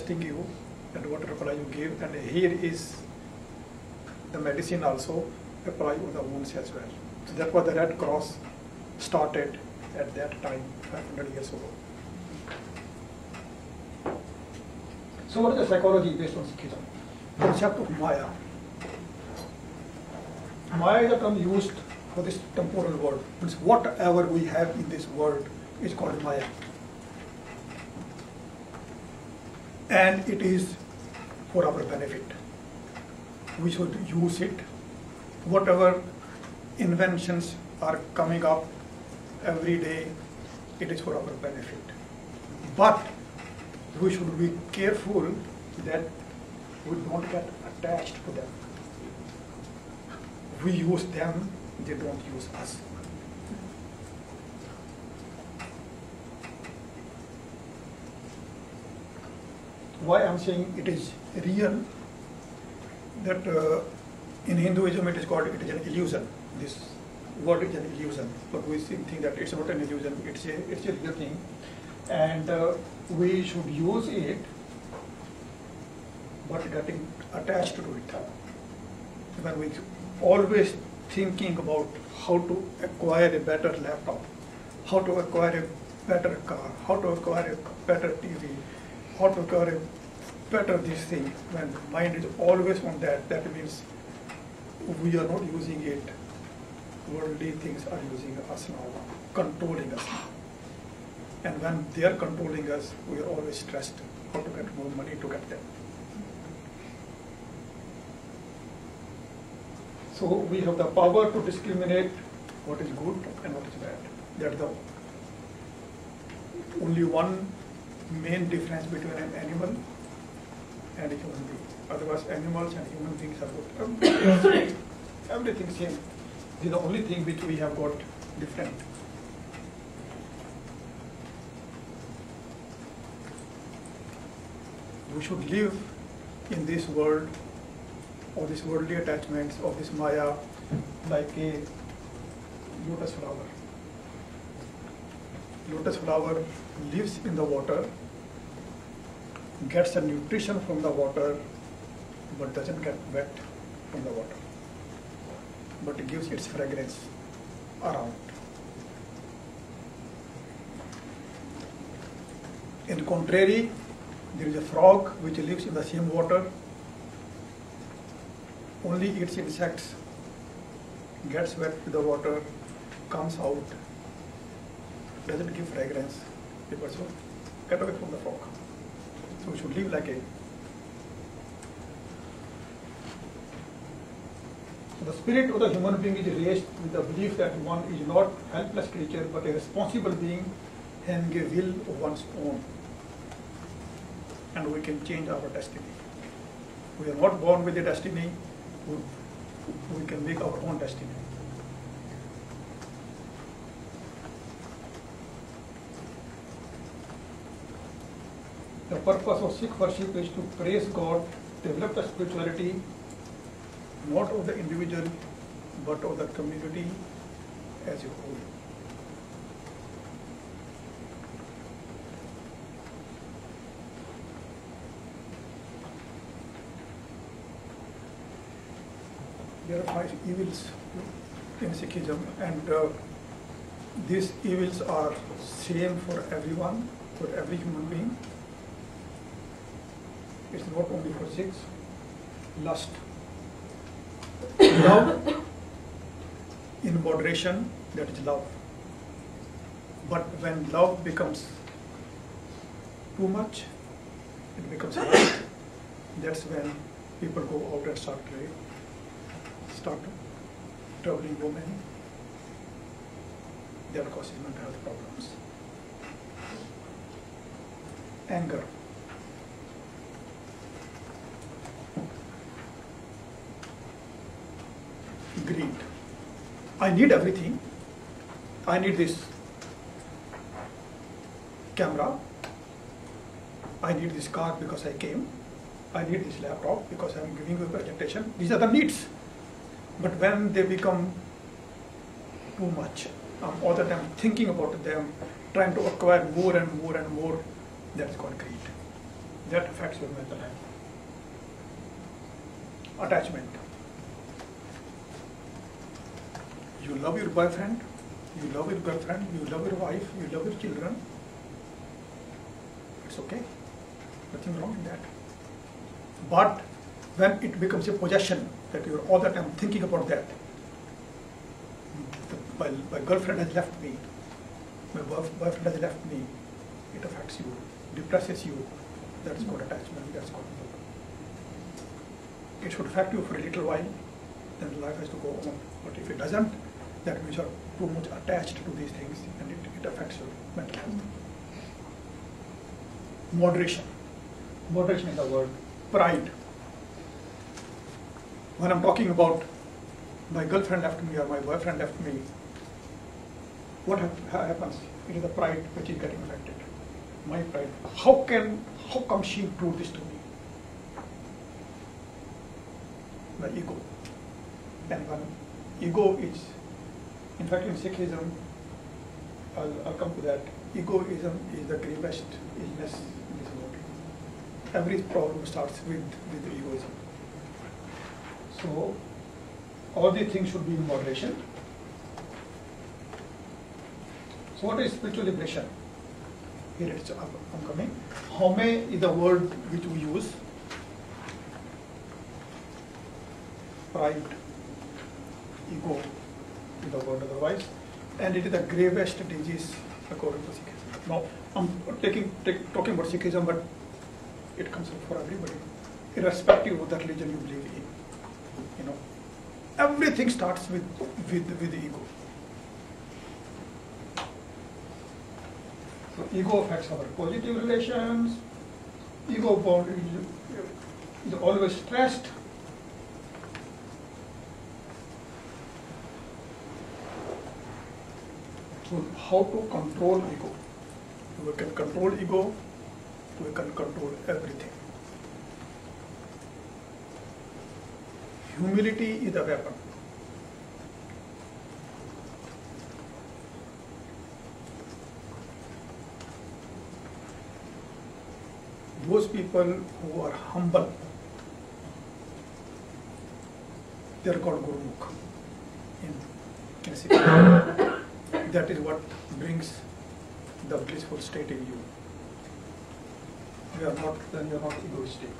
testing you and what reply you give, and here is the medicine also apply on the wounds as well. So that was the Red Cross started at that time, 500 years ago. So what is the psychology based on Sikhism? Concept of Maya. Maya is a term used for this temporal world. Means whatever we have in this world is called Maya. And it is for our benefit. We should use it. Whatever inventions are coming up every day, it is for our benefit. But we should be careful that we don't get attached to them. We use them, they don't use us. Why I'm saying it is real, that in Hinduism it is called, it is an illusion. This word is an illusion, but we think that it's not an illusion, it's a real thing. And we should use it, but getting attached to it. When we always thinking about how to acquire a better laptop, how to acquire a better car, how to acquire a better TV, how to acquire a better this thing, when mind is always on that, that means we are not using it. Worldly things are using us now, controlling us now. And when they are controlling us, we are always stressed how to get more money to get them. So we have the power to discriminate what is good and what is bad. That's the only one main difference between an animal and a human being. Otherwise, animals and human beings are good. Everything same. This is the only thing which we have got different. We should live in this world, of these worldly attachments, of this Maya, like a lotus flower. Lotus flower lives in the water, gets the nutrition from the water, but doesn't get wet from the water, but it gives its fragrance around. In contrary, there is a frog which lives in the same water, only eats insects, gets wet with the water, comes out, doesn't give fragrance. People say, get away from the frog. So we should live like a. So the spirit of the human being is raised with the belief that one is not a helpless creature but a responsible being having a will of one's own. And we can change our destiny. We are not born with a destiny, we can make our own destiny. The purpose of Sikh worship is to praise God, develop the spirituality, not of the individual, but of the community as a whole. There are 5 evils in Sikhism, and these evils are same for everyone, for every human being. It's not only for Sikhs. Lust. Love, in moderation, that is love. But when love becomes too much, it becomes lust. That's when people go out and start troubling women. That causes mental health problems. Anger. Greed. I need everything. I need this camera. I need this car because I came. I need this laptop because I am giving you a presentation. These are the needs. But when they become too much, all the time thinking about them, trying to acquire more and more and more, that's called greed. that affects your mental health. Attachment. You love your boyfriend, you love your girlfriend, you love your wife, you love your children. It's okay. Nothing wrong in that. But when it becomes a possession, that you're all the time thinking about that, my girlfriend has left me, my boyfriend has left me, it affects you, depresses you. That's called attachment, that's called love. It should affect you for a little while, then life has to go on. But if it doesn't, that means you're too much attached to these things and it affects your mental health. Moderation. Moderation is the word. Pride. When I'm talking about my girlfriend left me or my boyfriend left me, what happens? It is the pride which is getting affected. My pride. How come she do this to me? The ego. And when ego is, in fact, in Sikhism, I'll come to that. Egoism is the gravest illness in this world. Every problem starts with egoism. So, all these things should be in moderation. So, what is spiritual liberation? Here it's I'm coming. Home is the word which we use. Pride, ego is the word otherwise, and it is the gravest disease according to Sikhism. Now, I'm talking about Sikhism, but it comes up for everybody, irrespective of the religion you believe in. You know, everything starts with the ego. So ego affects our positive relations. Ego bound is always stressed. So how to control ego? We can control ego, we can control everything. Humility is a weapon. Those people who are humble, they are called Gurumukh in Sikh. That is what brings the blissful state in you. Then you are not egoistic.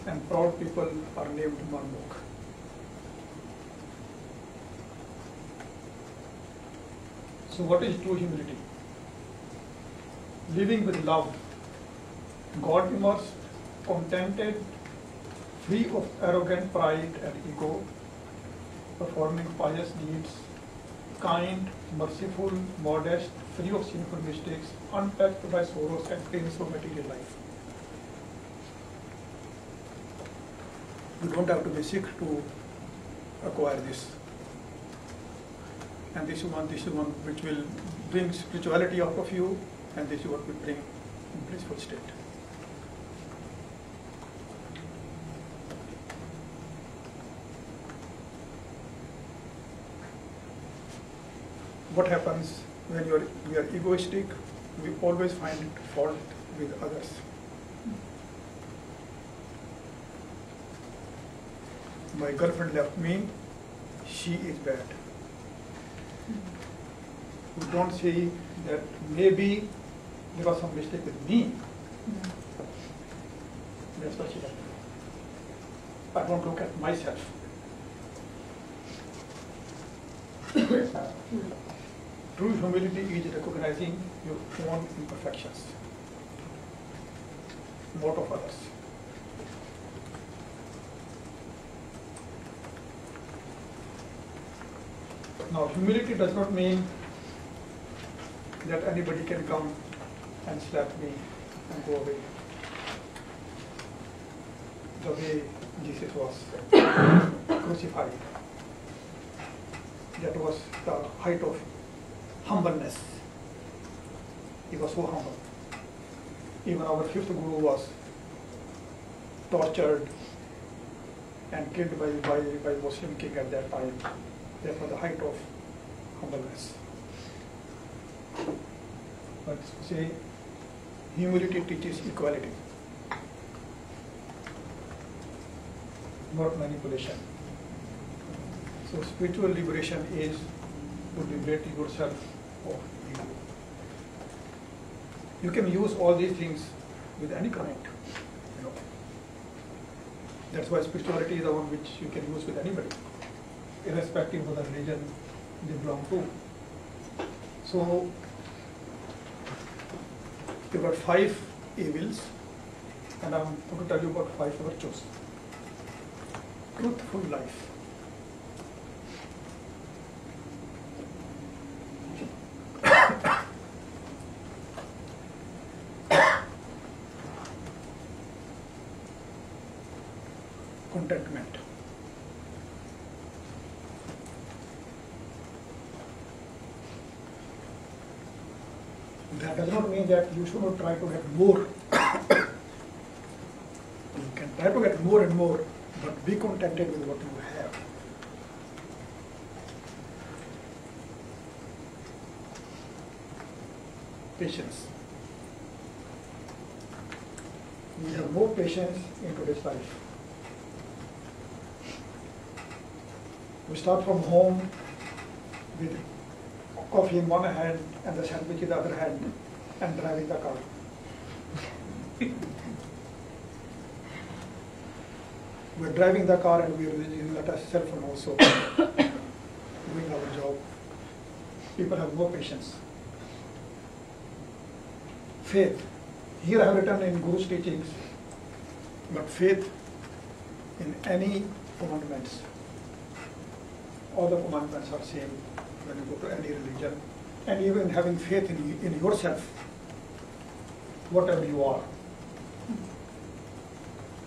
And proud people are named Manmukh. So what is true humility? Living with love, God immersed, contented, free of arrogant pride and ego, performing pious deeds, kind, merciful, modest, free of sinful mistakes, untouched by sorrows and pains of material life. You don't have to be Sikh to acquire this. And this is one which will bring spirituality out of you, and this is what will bring blissful state. What happens when we are egoistic? We always find fault with others. My girlfriend left me, she is bad. We don't say that maybe there was some mistake with me. That's what she left me. I don't look at myself. True humility is recognizing your own imperfections, not of others. Now, humility does not mean that anybody can come and slap me and go away. The way Jesus was crucified, that was the height of humbleness. He was so humble. Even our fifth guru was tortured and killed by Muslim king at that time. That was the height of humbleness. But say Humility teaches equality, not manipulation. So spiritual liberation is to liberate yourself of ego. You can use all these things with any kind. That's why spirituality is the one which you can use with anybody, irrespective of the religion they belong to. So there were 5 evils, and I'm going to tell you about 5 virtues. Truthful life. Contentment. That does not mean that you should not try to get more. You can try to get more and more, but be contented with what you have. Patience. We have more patience in today's life. We start from home with coffee in one hand and the sandwich in the other hand and driving the car. We're driving the car and we're using the cell phone also, doing our job. People have no patience. Faith. Here I have written in Guru's teachings, but faith in any commandments. All the commandments are same when you go to any religion, and even having faith in yourself, whatever you are,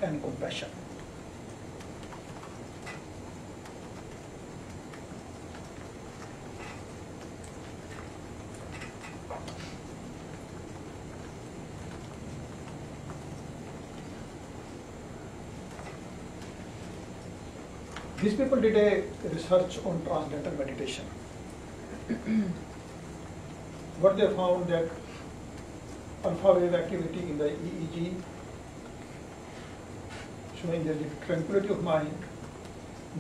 and compassion. These people did a research on transcendental meditation. What they found that alpha wave activity in the EEG, showing the tranquility of mind,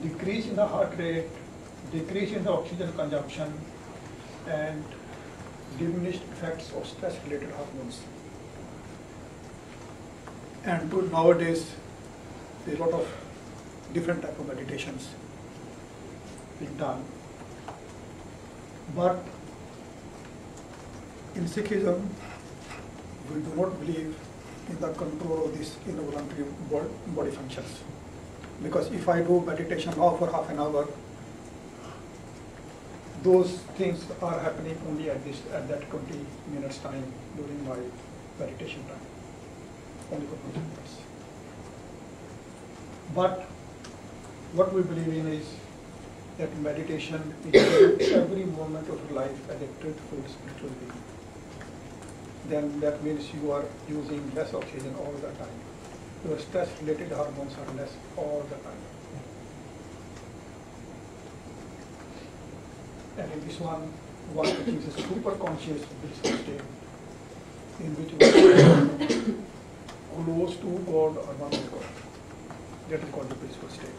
decrease in the heart rate, decrease in the oxygen consumption, and diminished effects of stress-related hormones. And nowadays, there's a lot of different type of meditations being done. But in Sikhism, we do not believe in the control of these involuntary body functions. Because if I do meditation now for half an hour, those things are happening only at that 20 minutes time during my meditation time. Only for 20 minutes. But what we believe in is that meditation is every moment of your life as a truthful spiritual being. Then that means you are using less oxygen all the time. Your stress-related hormones are less all the time. And in this one achieves a super conscious blissful state in which we are close to God or one with God. That is called the blissful state.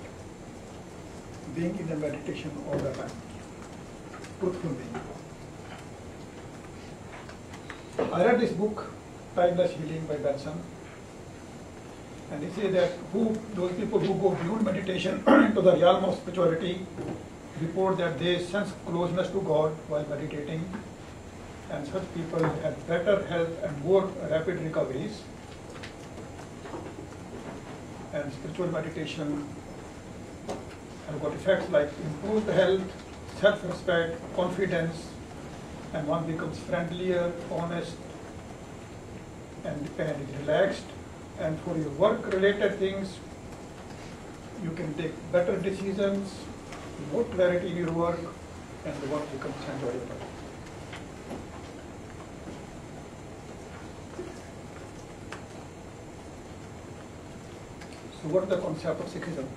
Being in a meditation all the time, truthful being. I read this book, Timeless Healing by Benson, and he says that those people who go beyond meditation into the realm of spirituality report that they sense closeness to God while meditating, and such people have better health and more rapid recoveries. And spiritual meditation have got effects like improved health, self-respect, confidence, and one becomes friendlier, honest, and relaxed. And for your work-related things, you can take better decisions, more clarity in your work, and the work becomes enjoyable. So what is the concept of Sikhism?